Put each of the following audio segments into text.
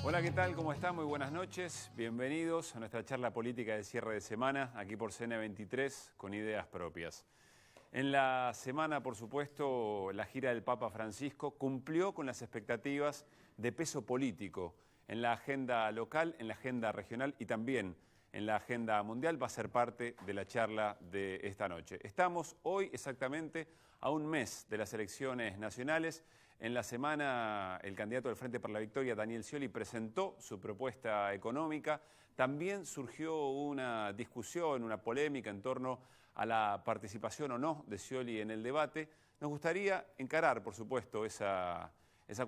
Hola, ¿qué tal? ¿Cómo están? Muy buenas noches. Bienvenidos a nuestra charla política de cierre de semana, aquí por CN23, con ideas propias. En la semana, por supuesto, la gira del Papa Francisco cumplió con las expectativas de peso político en la agenda local, en la agenda regional y también en la agenda mundial. Va a ser parte de la charla de esta noche. Estamos hoy exactamente a un mes de las elecciones nacionales. En la semana, el candidato del Frente para la Victoria, Daniel Scioli, presentó su propuesta económica. También surgió una discusión, una polémica en torno a la participación o no de Scioli en el debate. Nos gustaría encarar, por supuesto, esa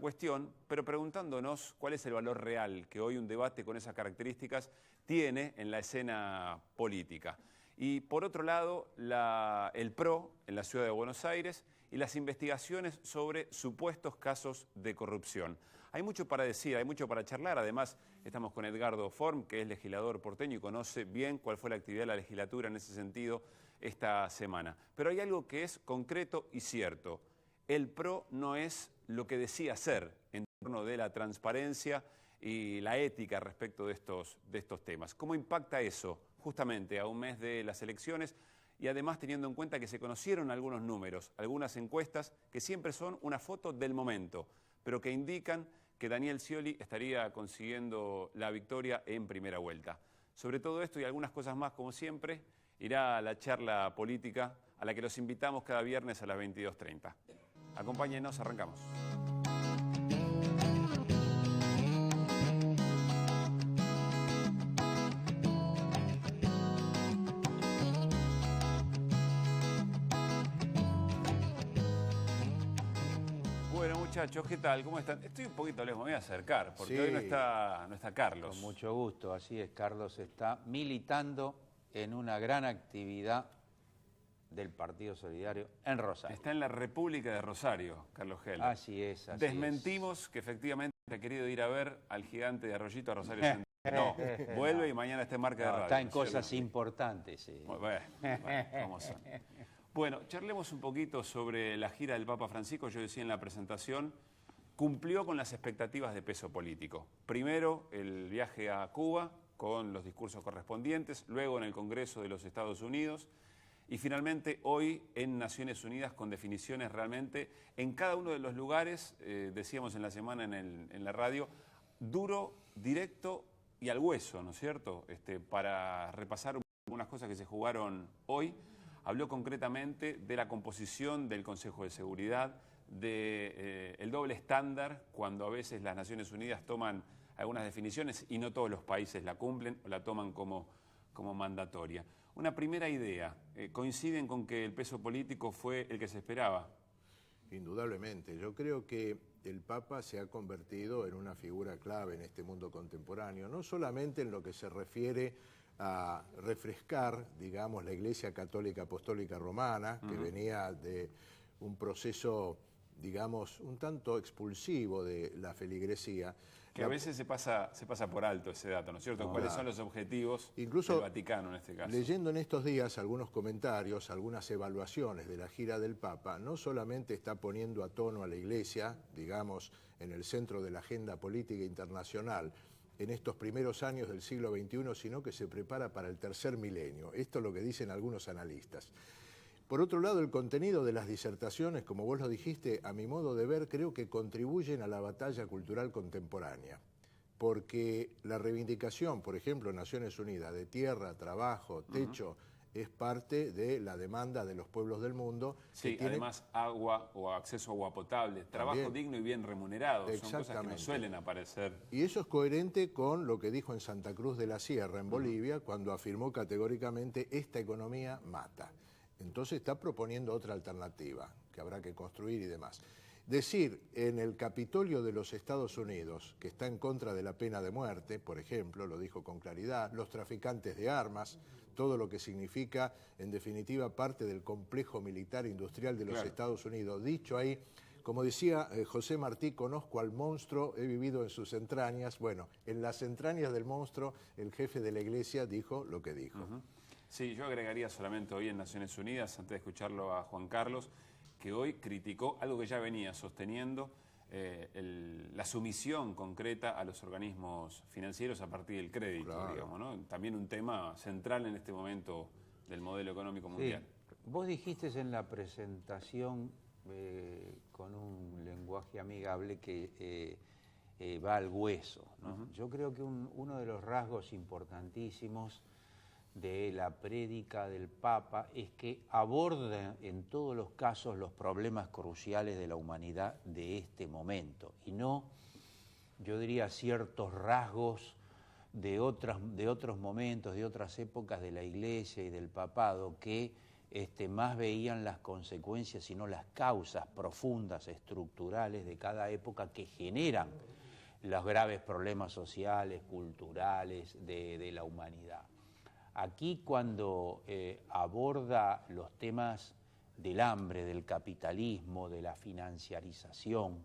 cuestión, pero preguntándonos cuál es el valor real que hoy un debate con esas características tiene en la escena política. Y por otro lado, el PRO en la ciudad de Buenos Aires y las investigaciones sobre supuestos casos de corrupción. Hay mucho para decir, hay mucho para charlar. Además, estamos con Edgardo Form, que es legislador porteño y conoce bien cuál fue la actividad de la legislatura en ese sentido esta semana. Pero hay algo que es concreto y cierto. El PRO no es lo que decía ser en torno de la transparencia y la ética respecto de estos temas. ¿Cómo impacta eso justamente a un mes de las elecciones? Y además teniendo en cuenta que se conocieron algunos números, algunas encuestas que siempre son una foto del momento, pero que indican que Daniel Scioli estaría consiguiendo la victoria en primera vuelta. Sobre todo esto y algunas cosas más, como siempre, irá la charla política a la que los invitamos cada viernes a las 22:30. Acompáñenos, arrancamos. Muchachos, ¿qué tal? ¿Cómo están? Estoy un poquito lejos, me voy a acercar, porque sí, hoy no está Carlos. Con mucho gusto, así es, Carlos está militando en una gran actividad del Partido Solidario en Rosario. Está en la República de Rosario, Carlos Heller. Así es, así Desmentimos que efectivamente ha querido ir a ver al gigante de Arroyito a Rosario Central. No, vuelve y mañana está en Marca de Radio. Está en cosas importantes, sí. Bueno, ¿cómo son? Bueno, charlemos un poquito sobre la gira del Papa Francisco. Yo decía en la presentación, cumplió con las expectativas de peso político. Primero, el viaje a Cuba con los discursos correspondientes, luego en el Congreso de los Estados Unidos y finalmente hoy en Naciones Unidas con definiciones realmente en cada uno de los lugares, decíamos en la semana en la radio, duro, directo y al hueso, ¿no es cierto? Para repasar algunas cosas que se jugaron hoy. Habló concretamente de la composición del Consejo de Seguridad, del doble estándar, cuando a veces las Naciones Unidas toman algunas definiciones y no todos los países la cumplen o la toman como mandatoria. Una primera idea, ¿coinciden con que el peso político fue el que se esperaba? Indudablemente. Yo creo que el Papa se ha convertido en una figura clave en este mundo contemporáneo, no solamente en lo que se refiere a refrescar, digamos, la Iglesia Católica Apostólica Romana, que venía de un proceso, digamos, un tanto expulsivo de la feligresía. Que a veces se pasa por alto ese dato, ¿no es cierto? ¿Cuáles son los objetivos incluso del Vaticano en este caso? Leyendo en estos días algunos comentarios, algunas evaluaciones de la gira del Papa, no solamente está poniendo a tono a la Iglesia, digamos, en el centro de la agenda política internacional, en estos primeros años del siglo XXI, sino que se prepara para el tercer milenio. Esto es lo que dicen algunos analistas. Por otro lado, el contenido de las disertaciones, como vos lo dijiste, a mi modo de ver, creo que contribuyen a la batalla cultural contemporánea. Porque la reivindicación, por ejemplo, en Naciones Unidas, de tierra, trabajo, techo, es parte de la demanda de los pueblos del mundo. Sí, además agua o acceso a agua potable, trabajo digno y bien remunerado, son cosas que no suelen aparecer. Y eso es coherente con lo que dijo en Santa Cruz de la Sierra, en Bolivia, cuando afirmó categóricamente esta economía mata. Entonces está proponiendo otra alternativa que habrá que construir y demás. Decir en el Capitolio de los Estados Unidos que está en contra de la pena de muerte, por ejemplo, lo dijo con claridad, los traficantes de armas, todo lo que significa, en definitiva, parte del complejo militar industrial de los Estados Unidos. Dicho ahí, como decía José Martí, conozco al monstruo, he vivido en sus entrañas. Bueno, en las entrañas del monstruo, el jefe de la Iglesia dijo lo que dijo. Sí, yo agregaría solamente hoy en Naciones Unidas, antes de escucharlo a Juan Carlos, que hoy criticó algo que ya venía sosteniendo, la sumisión concreta a los organismos financieros a partir del crédito, Claro. digamos, ¿no? También un tema central en este momento del modelo económico mundial. Sí. Vos dijiste en la presentación, con un lenguaje amigable, que va al hueso, ¿no? Yo creo que uno de los rasgos importantísimos de la prédica del Papa es que aborda en todos los casos los problemas cruciales de la humanidad de este momento, y no, yo diría, ciertos rasgos de otros momentos, de otras épocas de la Iglesia y del Papado, que más veían las consecuencias y no las causas profundas, estructurales de cada época que generan los graves problemas sociales, culturales de la humanidad. Aquí, cuando aborda los temas del hambre, del capitalismo, de la financiarización,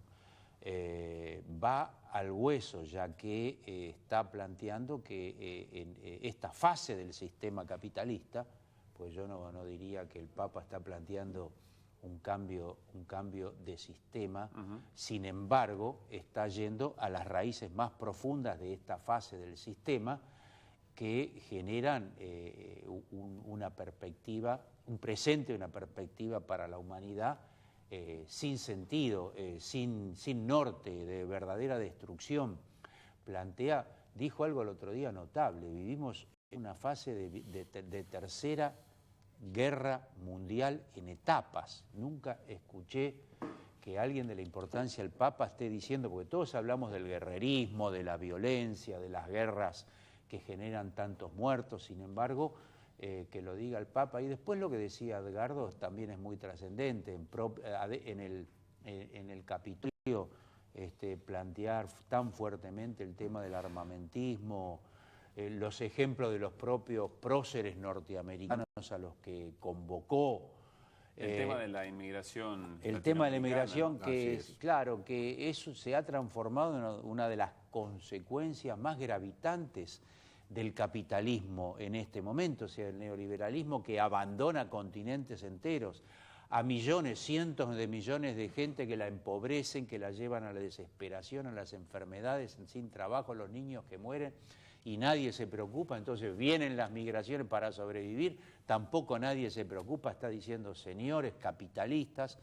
va al hueso, ya que está planteando que en esta fase del sistema capitalista, pues yo no diría que el Papa está planteando un cambio de sistema, sin embargo, está yendo a las raíces más profundas de esta fase del sistema, que generan una perspectiva, un presente, una perspectiva para la humanidad sin sentido, sin norte, de verdadera destrucción. Dijo algo el otro día notable: vivimos en una fase de tercera guerra mundial en etapas. Nunca escuché que alguien de la importancia del Papa esté diciendo, porque todos hablamos del guerrerismo, de la violencia, de las guerras que generan tantos muertos, sin embargo, que lo diga el Papa. Y después lo que decía Edgardo también es muy trascendente, en el Capitolio, plantear tan fuertemente el tema del armamentismo, los ejemplos de los propios próceres norteamericanos a los que convocó. El tema de la inmigración. El tema de la inmigración, ¿no? que es claro, que eso se ha transformado en una de las consecuencias más gravitantes del capitalismo en este momento, o sea, el neoliberalismo que abandona continentes enteros, a millones, cientos de millones de gente que la empobrecen, que la llevan a la desesperación, a las enfermedades, sin trabajo, los niños que mueren, y nadie se preocupa. Entonces vienen las migraciones para sobrevivir, tampoco nadie se preocupa, está diciendo, señores capitalistas,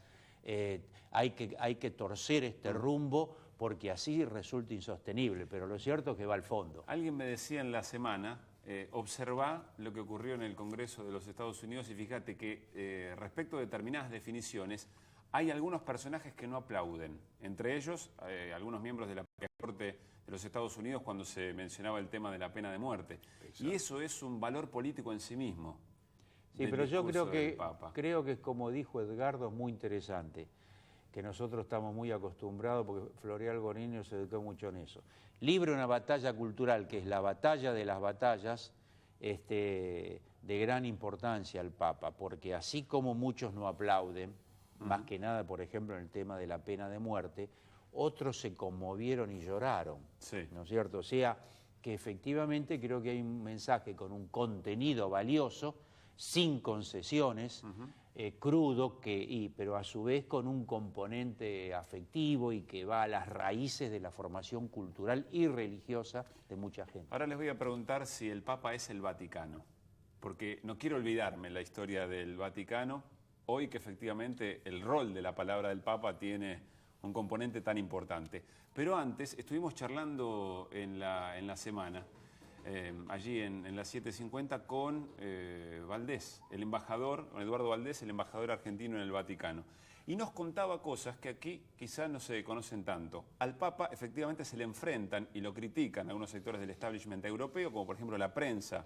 hay que torcer este rumbo, porque así resulta insostenible, pero lo cierto es que va al fondo. Alguien me decía en la semana, observá lo que ocurrió en el Congreso de los Estados Unidos y fíjate que respecto a determinadas definiciones, hay algunos personajes que no aplauden, entre ellos algunos miembros de la Corte de los Estados Unidos cuando se mencionaba el tema de la pena de muerte. Exacto. Y eso es un valor político en sí mismo. Sí, pero yo creo que como dijo Edgardo, es muy interesante, que nosotros estamos muy acostumbrados, porque Floreal Goriño se educó mucho en eso. Libra una batalla cultural, que es la batalla de las batallas, de gran importancia al Papa, porque así como muchos no aplauden, más que nada, por ejemplo, en el tema de la pena de muerte, otros se conmovieron y lloraron, sí, ¿no es cierto? O sea, que efectivamente creo que hay un mensaje con un contenido valioso, sin concesiones, crudo, pero a su vez con un componente afectivo y que va a las raíces de la formación cultural y religiosa de mucha gente. Ahora les voy a preguntar si el Papa es el Vaticano, porque no quiero olvidarme la historia del Vaticano, hoy que efectivamente el rol de la palabra del Papa tiene un componente tan importante. Pero antes estuvimos charlando en la semana, allí en la 750, con Valdés, el embajador, con Eduardo Valdés, el embajador argentino en el Vaticano. Y nos contaba cosas que aquí quizás no se conocen tanto. Al Papa efectivamente se le enfrentan y lo critican algunos sectores del establishment europeo, como por ejemplo la prensa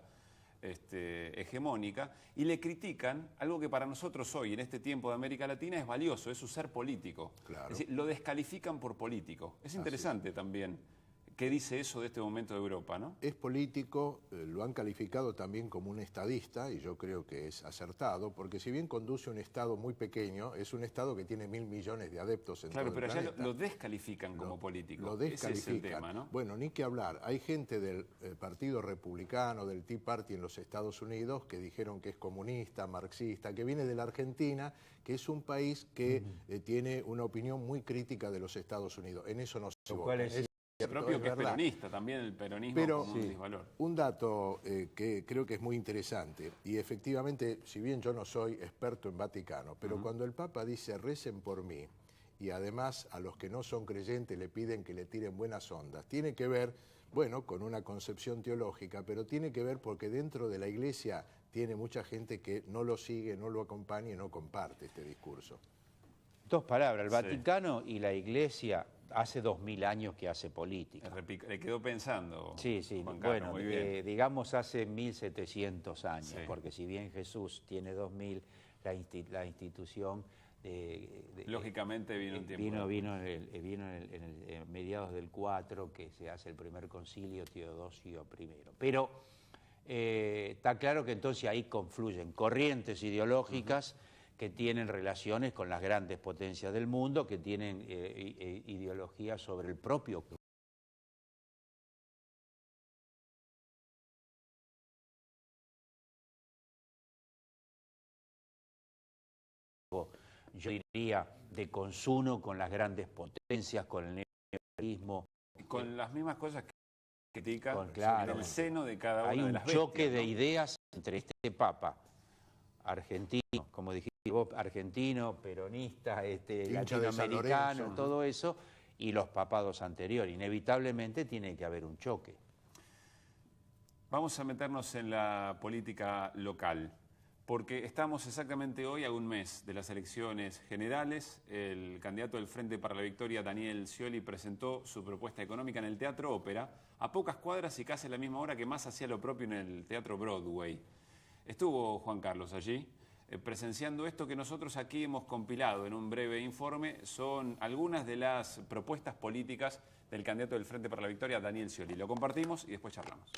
hegemónica, y le critican algo que para nosotros hoy, en este tiempo de América Latina, es valioso, es su ser político. Claro. Es decir, lo descalifican por político. Es interesante también ¿Qué dice eso de este momento de Europa, no? Es político, lo han calificado también como un estadista, y yo creo que es acertado, porque si bien conduce un Estado muy pequeño, es un Estado que tiene 1.000 millones de adeptos en todo el planeta. Claro, pero allá lo descalifican como político. Lo descalifican. Ese es el tema, ¿no? Bueno, ni que hablar. Hay gente del Partido Republicano, del Tea Party en los Estados Unidos, que dijeron que es comunista, marxista, que viene de la Argentina, que es un país que tiene una opinión muy crítica de los Estados Unidos. En eso no se equivocan. El propio que es peronista, también el peronismo como un disvalor. Un dato que creo que es muy interesante, y efectivamente, si bien yo no soy experto en Vaticano, pero cuando el Papa dice recen por mí, y además a los que no son creyentes le piden que le tiren buenas ondas, tiene que ver, bueno, con una concepción teológica, pero tiene que ver porque dentro de la Iglesia tiene mucha gente que no lo sigue, no lo acompaña y no comparte este discurso. Dos palabras, el Vaticano y la Iglesia hace 2000 años que hace política. Le quedó pensando. Sí, Juan Carlos, bueno, digamos hace 1700 años, porque si bien Jesús tiene 2000, la institución... lógicamente vino un tiempo. Vino en mediados del 4, que se hace el primer concilio Teodosio I. Pero está claro que entonces ahí confluyen corrientes ideológicas que tienen relaciones con las grandes potencias del mundo, que tienen ideologías sobre el propio yo diría de consumo con las grandes potencias, con el neoliberalismo. Con las mismos cosas que critica claro, en el seno de cada una de las bestias. Hay un choque de ideas entre este Papa argentino, como dijiste vos, argentino, peronista, latinoamericano, todo eso, y los papados anteriores. Inevitablemente tiene que haber un choque. Vamos a meternos en la política local, porque estamos exactamente hoy a un mes de las elecciones generales. El candidato del Frente para la Victoria, Daniel Scioli, presentó su propuesta económica en el Teatro Ópera, a pocas cuadras y casi a la misma hora que más hacía lo propio en el Teatro Broadway. Estuvo Juan Carlos allí, presenciando esto que nosotros aquí hemos compilado en un breve informe. Son algunas de las propuestas políticas del candidato del Frente para la Victoria, Daniel Scioli. Lo compartimos y después charlamos.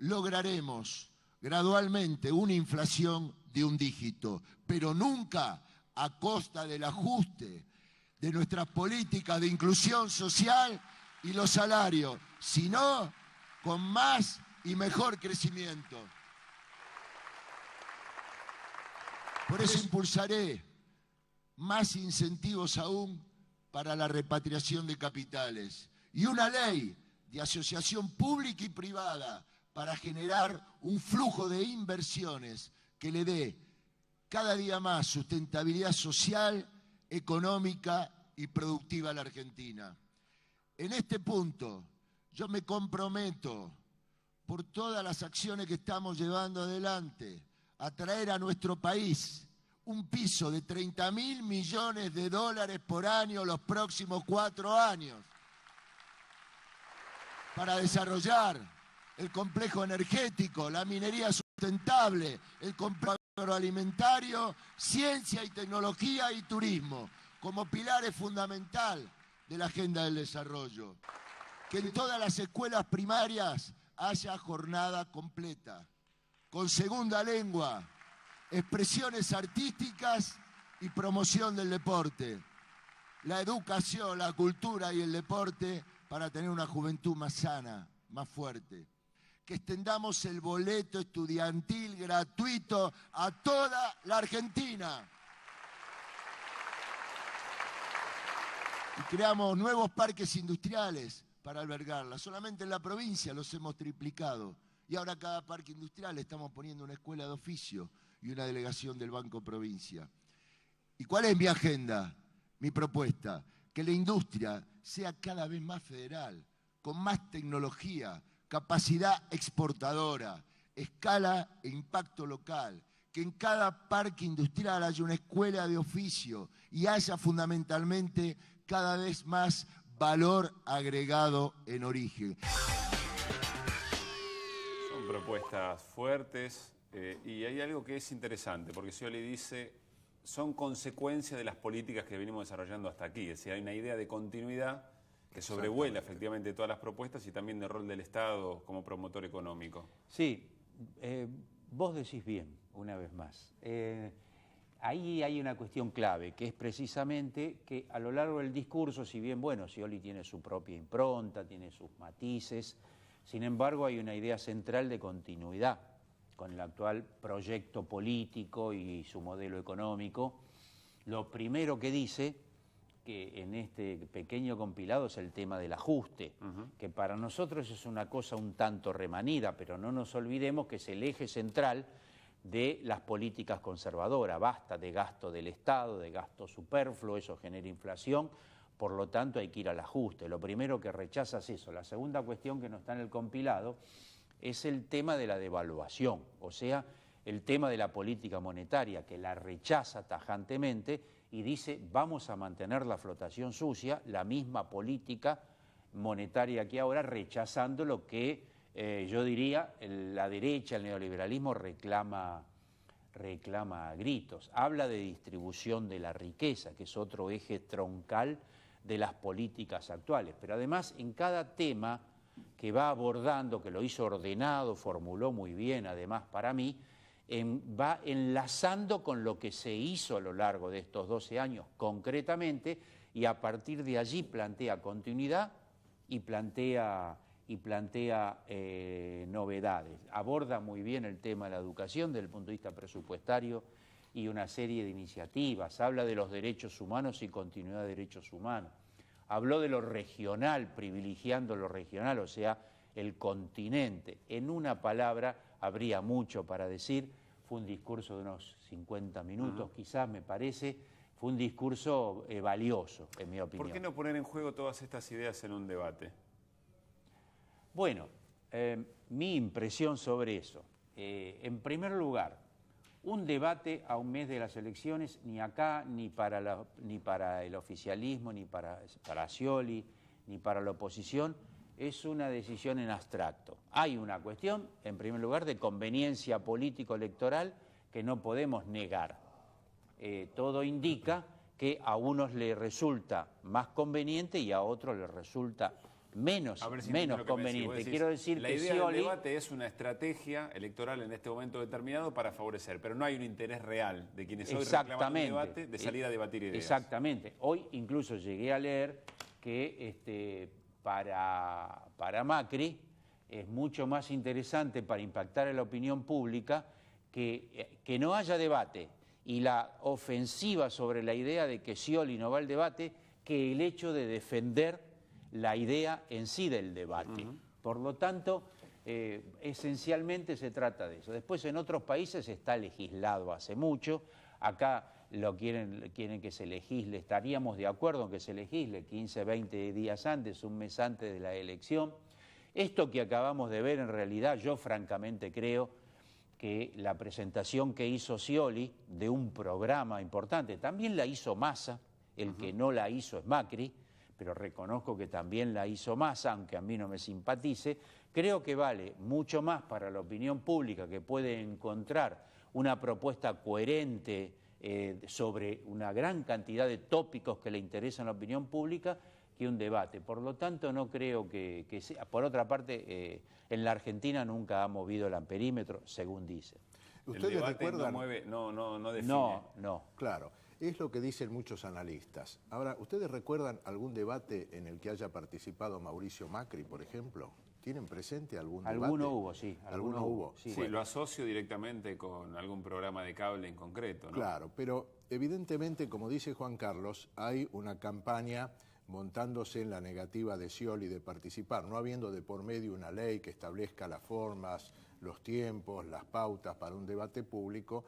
Lograremos gradualmente una inflación de un dígito, pero nunca a costa del ajuste de nuestras políticas de inclusión social y los salarios, sino con más y mejor crecimiento. Por eso impulsaré más incentivos aún para la repatriación de capitales y una ley de asociación pública y privada para generar un flujo de inversiones que le dé cada día más sustentabilidad social, económica y productiva a la Argentina. En este punto, yo me comprometo, por todas las acciones que estamos llevando adelante, a traer a nuestro país un piso de 30.000 millones de dólares por año los próximos 4 años, para desarrollar el complejo energético, la minería sustentable, el complejo agroalimentario, ciencia y tecnología y turismo, como pilares fundamentales de la agenda del desarrollo. Que en todas las escuelas primarias haya jornada completa, con segunda lengua, expresiones artísticas y promoción del deporte. La educación, la cultura y el deporte para tener una juventud más sana, más fuerte. Que extendamos el boleto estudiantil gratuito a toda la Argentina. Y creamos nuevos parques industriales para albergarla. Solamente en la provincia los hemos triplicado. Y ahora cada parque industrial estamos poniendo una escuela de oficio y una delegación del Banco Provincia. ¿Y cuál es mi agenda? Mi propuesta, que la industria sea cada vez más federal, con más tecnología, capacidad exportadora, escala e impacto local, que en cada parque industrial haya una escuela de oficio y haya fundamentalmente cada vez más valor agregado en origen. Son propuestas fuertes y hay algo que es interesante, porque Scioli dice, son consecuencia de las políticas que venimos desarrollando hasta aquí. Es decir, hay una idea de continuidad que sobrevuela efectivamente todas las propuestas y también del rol del Estado como promotor económico. Sí, vos decís bien, una vez más. Ahí hay una cuestión clave, que es precisamente que a lo largo del discurso, si bien, bueno, Scioli tiene su propia impronta, tiene sus matices, sin embargo hay una idea central de continuidad con el actual proyecto político y su modelo económico. Lo primero que dice, que en este pequeño compilado, es el tema del ajuste, que para nosotros es una cosa un tanto remanida, pero no nos olvidemos que es el eje central de las políticas conservadoras. Basta de gasto del Estado, de gasto superfluo, eso genera inflación, por lo tanto hay que ir al ajuste. Lo primero que rechaza es eso. La segunda cuestión que no está en el compilado es el tema de la devaluación, o sea, el tema de la política monetaria, que la rechaza tajantemente y dice vamos a mantener la flotación sucia, la misma política monetaria que ahora, rechazando lo que yo diría la derecha, el neoliberalismo reclama a gritos. Habla de distribución de la riqueza, que es otro eje troncal de las políticas actuales, pero además en cada tema que va abordando, que lo hizo ordenado, formuló muy bien además para mí, va enlazando con lo que se hizo a lo largo de estos 12 años concretamente, y a partir de allí plantea continuidad y plantea novedades. Aborda muy bien el tema de la educación desde el punto de vista presupuestario y una serie de iniciativas. Habla de los derechos humanos y continuidad de derechos humanos. Habló de lo regional, privilegiando lo regional, o sea, el continente. En una palabra, habría mucho para decir. Fue un discurso de unos 50 minutos, quizás, me parece. Fue un discurso valioso, en mi opinión. ¿Por qué no poner en juego todas estas ideas en un debate? Bueno, mi impresión sobre eso. En primer lugar, un debate a un mes de las elecciones, ni acá, ni para el oficialismo, ni para Scioli, ni para la oposición, es una decisión en abstracto. Hay una cuestión, en primer lugar, de conveniencia político-electoral que no podemos negar. Todo indica que a unos les resulta más conveniente y a otros les resulta menos conveniente. Quiero decir la que idea Scioli... del debate es una estrategia electoral en este momento determinado para favorecer, pero no hay un interés real de quienes hoy reclaman un debate de salir a debatir ideas. Exactamente. Hoy incluso llegué a leer que para Macri es mucho más interesante para impactar en la opinión pública que no haya debate y la ofensiva sobre la idea de que Scioli no va al debate que el hecho de defender la idea en sí del debate. Por lo tanto, esencialmente se trata de eso. Después en otros países está legislado hace mucho, acá quieren que se legisle, estaríamos de acuerdo en que se legisle 15, 20 días antes, un mes antes de la elección. Esto que acabamos de ver, en realidad, yo francamente creo que la presentación que hizo Scioli de un programa importante, también la hizo Massa, el que no la hizo es Macri, pero reconozco que también la hizo Massa, aunque a mí no me simpatice. Creo que vale mucho más para la opinión pública, que puede encontrar una propuesta coherente sobre una gran cantidad de tópicos que le interesan a la opinión pública, que un debate. Por lo tanto, no creo que sea. Por otra parte, en la Argentina nunca ha movido el amperímetro, según dice. ¿Ustedes el debate recuerdan? no define. No. Claro, es lo que dicen muchos analistas. Ahora, ¿ustedes recuerdan algún debate en el que haya participado Mauricio Macri, por ejemplo? ¿Tienen presente algún debate? Alguno hubo, sí. ¿Alguno hubo? Sí. Sí, lo asocio directamente con algún programa de cable en concreto, ¿no? Claro, pero evidentemente, como dice Juan Carlos, hay una campaña montándose en la negativa de Scioli de participar, no habiendo de por medio una ley que establezca las formas, los tiempos, las pautas para un debate público.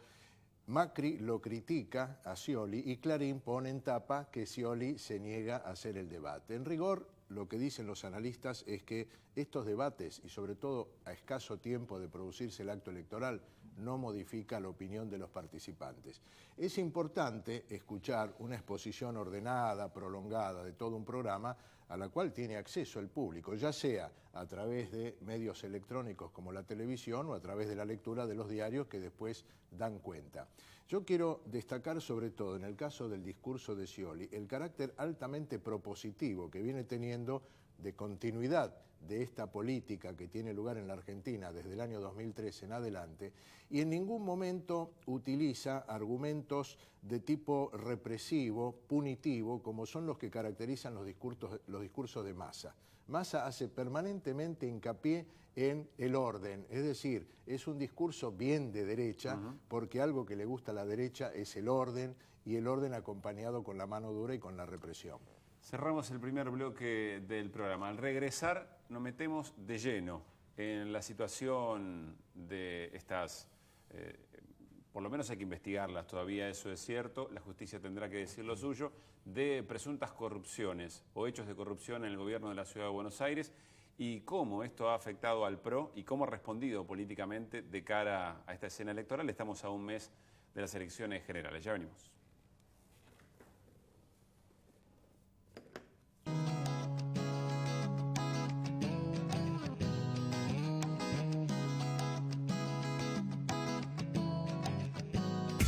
Macri lo critica a Scioli y Clarín pone en tapa que Scioli se niega a hacer el debate. En rigor, lo que dicen los analistas es que estos debates, y sobre todo a escaso tiempo de producirse el acto electoral, no modifica la opinión de los participantes. Es importante escuchar una exposición ordenada, prolongada de todo un programa a la cual tiene acceso el público, ya sea a través de medios electrónicos como la televisión o a través de la lectura de los diarios que después dan cuenta. Yo quiero destacar sobre todo en el caso del discurso de Scioli el carácter altamente propositivo que viene teniendo de continuidad de esta política que tiene lugar en la Argentina desde el año 2013 en adelante, y en ningún momento utiliza argumentos de tipo represivo, punitivo, como son los que caracterizan los discursos de Massa. Massa hace permanentemente hincapié en el orden, es decir, es un discurso bien de derecha, porque algo que le gusta a la derecha es el orden, y el orden acompañado con la mano dura y con la represión. Cerramos el primer bloque del programa. Al regresar nos metemos de lleno en la situación de estas, por lo menos hay que investigarlas todavía, eso es cierto, la justicia tendrá que decir lo suyo, de presuntas corrupciones o hechos de corrupción en el gobierno de la Ciudad de Buenos Aires y cómo esto ha afectado al PRO y cómo ha respondido políticamente de cara a esta escena electoral. Estamos a un mes de las elecciones generales. Ya venimos.